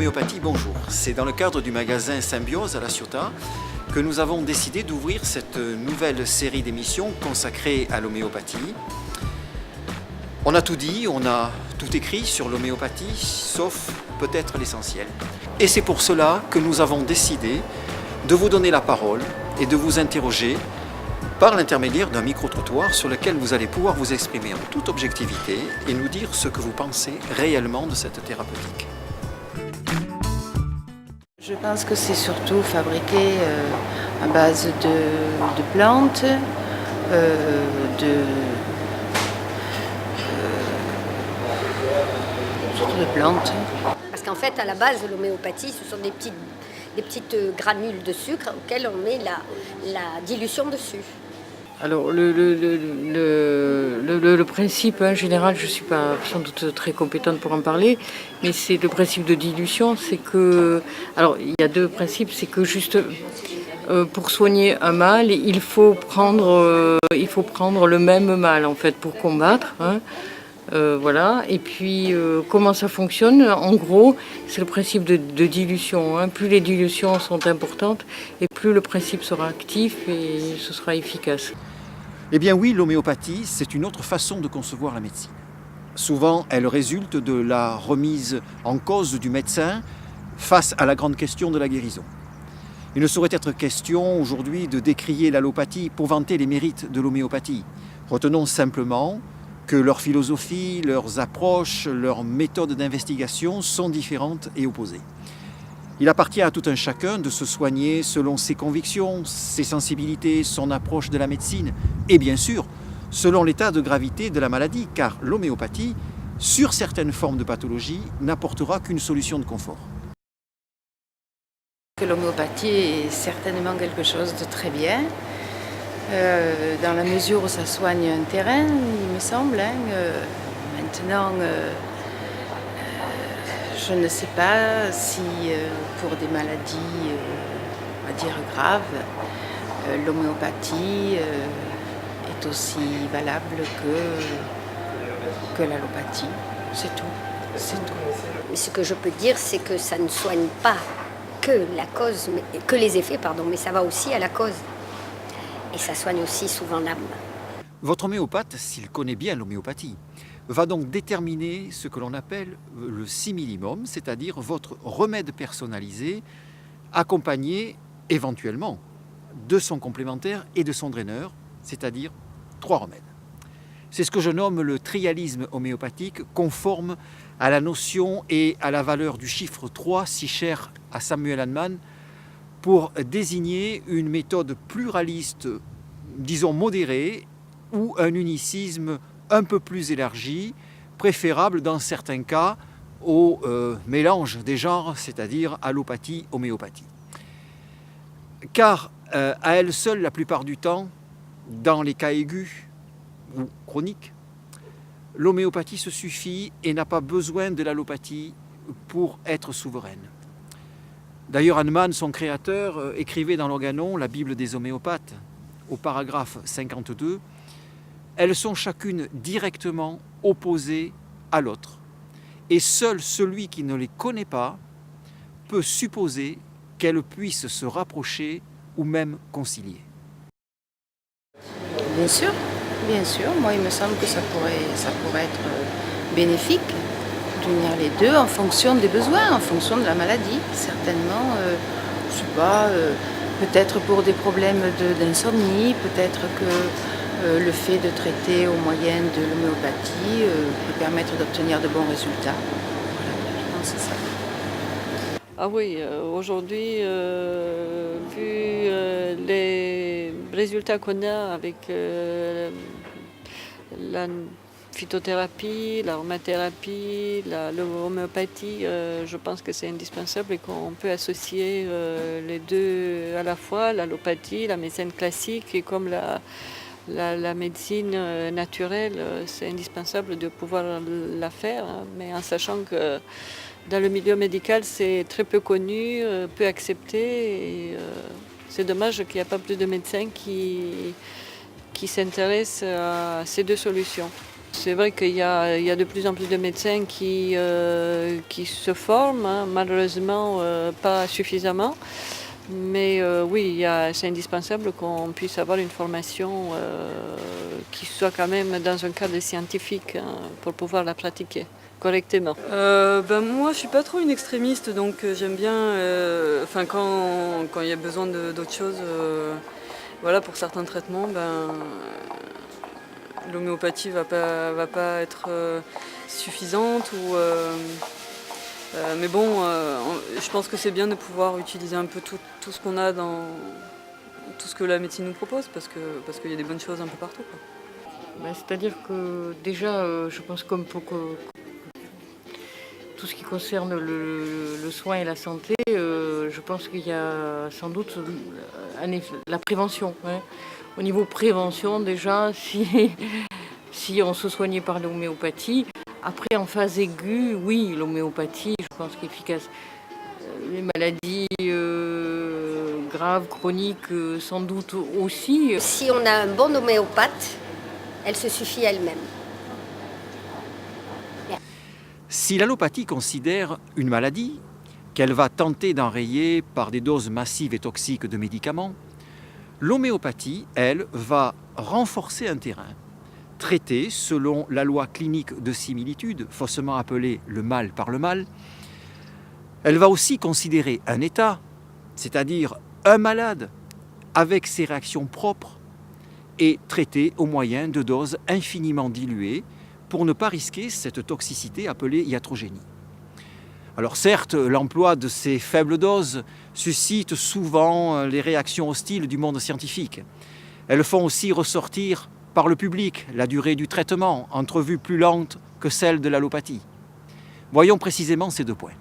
l'homéopathie, bonjour. C'est dans le cadre du magasin Symbiose à La Ciotat que nous avons décidé d'ouvrir cette nouvelle série d'émissions consacrée à l'homéopathie. On a tout dit, on a tout écrit sur l'homéopathie, sauf peut-être l'essentiel. Et c'est pour cela que nous avons décidé de vous donner la parole et de vous interroger par l'intermédiaire d'un micro-trottoir sur lequel vous allez pouvoir vous exprimer en toute objectivité et nous dire ce que vous pensez réellement de cette thérapeutique. Je pense que c'est surtout fabriqué à base de plantes, surtout de plantes. Parce qu'en fait, à la base, l'homéopathie, ce sont des petites granules de sucre auxquelles on met la dilution dessus. Alors le principe en général, je ne suis pas sans doute très compétente pour en parler, mais c'est le principe de dilution, c'est que, alors il y a deux principes, c'est que juste pour soigner un mal, il faut prendre le même mal en fait pour combattre. Voilà. Et puis comment ça fonctionne? En gros, c'est le principe de dilution. Plus les dilutions sont importantes et plus le principe sera actif et ce sera efficace. Eh bien oui, l'homéopathie, c'est une autre façon de concevoir la médecine. Souvent, elle résulte de la remise en cause du médecin face à la grande question de la guérison. Il ne saurait être question aujourd'hui de décrier l'allopathie pour vanter les mérites de l'homéopathie. Retenons simplement que leur philosophie, leurs approches, leurs méthodes d'investigation sont différentes et opposées. Il appartient à tout un chacun de se soigner selon ses convictions, ses sensibilités, son approche de la médecine et bien sûr, selon l'état de gravité de la maladie, car l'homéopathie, sur certaines formes de pathologie, n'apportera qu'une solution de confort. L'homéopathie est certainement quelque chose de très bien, dans la mesure où ça soigne un terrain, il me semble. Maintenant, je ne sais pas si pour des maladies, on va dire graves, l'homéopathie est aussi valable que l'allopathie. C'est tout. Mais ce que je peux dire, c'est que ça ne soigne pas que la cause, que les effets, mais ça va aussi à la cause. Et ça soigne aussi souvent l'âme. Votre homéopathe, s'il connaît bien l'homéopathie, va donc déterminer ce que l'on appelle le similimum, c'est-à-dire votre remède personnalisé, accompagné éventuellement de son complémentaire et de son draineur, c'est-à-dire 3 remèdes. C'est ce que je nomme le trialisme homéopathique, conforme à la notion et à la valeur du chiffre 3, si cher à Samuel Hahnemann, pour désigner une méthode pluraliste, disons modérée, ou un unicisme un peu plus élargi, préférable dans certains cas au mélange des genres, c'est-à-dire allopathie, homéopathie. Car à elle seule, la plupart du temps, dans les cas aigus ou chroniques, l'homéopathie se suffit et n'a pas besoin de l'allopathie pour être souveraine. D'ailleurs, Hahnemann, son créateur, écrivait dans l'Organon, la Bible des homéopathes, au paragraphe 52, elles sont chacune directement opposées à l'autre. Et seul celui qui ne les connaît pas peut supposer qu'elles puissent se rapprocher ou même concilier. Bien sûr. Moi, il me semble que ça pourrait être bénéfique d'unir les deux en fonction des besoins, en fonction de la maladie. Certainement, je ne sais pas, peut-être pour des problèmes d'insomnie, peut-être que le fait de traiter au moyen de l'homéopathie peut permettre d'obtenir de bons résultats. Voilà, je pense que c'est ça. Ah oui, aujourd'hui, vu les résultats qu'on a avec la phytothérapie, l'aromathérapie, l'homéopathie, je pense que c'est indispensable et qu'on peut associer les deux à la fois, l'allopathie, la médecine classique et comme la médecine naturelle, c'est indispensable de pouvoir la faire, mais en sachant que dans le milieu médical, c'est très peu connu, peu accepté. Et, c'est dommage qu'il n'y a pas plus de médecins qui s'intéressent à ces deux solutions. C'est vrai qu'il y a de plus en plus de médecins qui se forment, hein, malheureusement pas suffisamment. Mais oui, c'est indispensable qu'on puisse avoir une formation qui soit quand même dans un cadre scientifique, hein, pour pouvoir la pratiquer correctement. Moi je suis pas trop une extrémiste, donc j'aime bien quand il y a besoin d'autre chose, voilà, pour certains traitements, l'homéopathie va pas être suffisante mais bon, je pense que c'est bien de pouvoir utiliser un peu tout ce qu'on a dans tout ce que la médecine nous propose, parce qu'il y a des bonnes choses un peu partout, quoi. C'est-à-dire que déjà, je pense comme pour tout ce qui concerne le soin et la santé, je pense qu'il y a sans doute la prévention. Hein. Au niveau prévention, déjà, si on se soignait par l'homéopathie, après en phase aiguë, oui, l'homéopathie, je pense qu'efficace. Les maladies graves, chroniques, sans doute aussi. Si on a un bon homéopathe, elle se suffit elle-même. Si l'allopathie considère une maladie qu'elle va tenter d'enrayer par des doses massives et toxiques de médicaments, l'homéopathie, elle, va renforcer un terrain, traiter selon la loi clinique de similitude, faussement appelée le mal par le mal. Elle va aussi considérer un état, c'est-à-dire un malade, avec ses réactions propres, et traiter au moyen de doses infiniment diluées pour ne pas risquer cette toxicité appelée iatrogénie. Alors certes, l'emploi de ces faibles doses suscite souvent les réactions hostiles du monde scientifique. Elles font aussi ressortir par le public la durée du traitement, entrevue plus lente que celle de l'allopathie. Voyons précisément ces deux points.